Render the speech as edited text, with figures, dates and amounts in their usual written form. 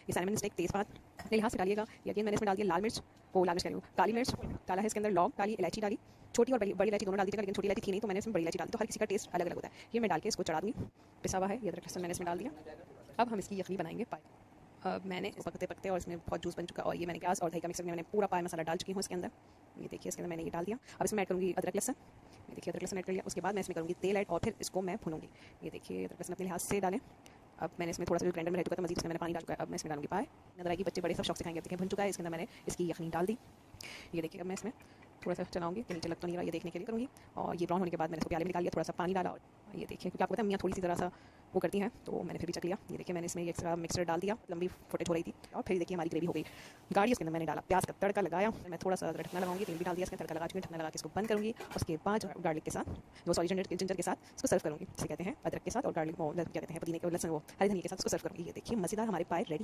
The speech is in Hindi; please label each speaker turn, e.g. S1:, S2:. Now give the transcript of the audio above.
S1: ये सारे मैंने स्टेक तेज़पात अपने लिहाज से डालिएगा। यकीन मैंने इसमें डाल दिया लाल मिर्च, लाल मिर्च कह रही हूँ, काली मिर्च डाला है इसके अंदर, लौंग डाली, इलायची डाली, छोटी और बड़ी इलायची दोनों डाल दीजिएगा, लेकिन छोटी इलायची थी नहीं तो मैंने इसमें बड़ी इलायची डाली, तो हर किसी का टेस्ट अलग अलग होता है। ये मैं डाल के इसको चढ़ा दूँगी। पिसा हुआ है ये अदरक लहसुन मैंने इसमें डाल दिया। अब हम इसकी यखनी बनाएंगे पाए। अब मैंने पकते पकते और इसमें बहुत जूस बन चुका, और ये मैंने प्याज और दही का मिक्सर में मैंने पूरा पाए मसाला डाल चुकी हूँ इसके अंदर। ये देखिए इसके अंदर मैंने ये डाल दिया। अब इसमें ऐड करूँगी अदरक लहसुन। ये देखिए अदरक लहसुन ऐड कर लिया। उसके बाद मैं इसमें करूँगी तेल ऐड और फिर इसको मैं भूनूंगी। ये देखिए अदरक लहसुन अपने लिहाज से डालें। अब मैंने इसमें थोड़ा सा जो ग्राइंडर में रह चुका था मजीद इसमें मैंने पानी डाल चुका है। अब मैं इसमें डालूंगी पाए। नजर आएगी, बच्चे बड़े सब शौक से खाएंगे। देखिए भुन चुका है। इसके अंदर मैंने इसकी यखनी डाल दी। ये देखिए अब मैं इसमें थोड़ा सा चलाऊंगी कि नीचे लग तो नहीं रहा, ये देखने के लिए करूँगी। और ये ब्राउन होने के बाद मैंने इसको प्याले में निकाल लिया, थोड़ा सा पानी डाला, और ये देखिए क्योंकि आपको पता है मियाँ थोड़ी सी ज़रा सा वो करती हैं, तो मैंने फिर भी चख लिया। ये देखिए मैंने इसमें एक्स्ट्रा मिक्सर डाल दिया, लंबी फुटेज हो रही थी, और फिर देखिए हमारी ग्रेवी हो गई गाढ़ी। उसके अंदर मैंने डाला प्याज का तड़का लगाया। मैं थोड़ा सा ढकना लगाऊंगी, तेल भी डाल दिया, इसका तड़का लगा चुकी, ढकना लगा के इसको बंद करूँगी। उसके बाद गार्लिक के साथ जिंजर के साथ इसको सर्व करूँगी। इसे कहते हैं अदरक के साथ और गार्लिक क्या कहते हैं पुदीने के लहसुन वो हरी धनिया के साथ इसको सर्व करूँगी। ये देखिए मज़ेदार हमारे पाए रेडी।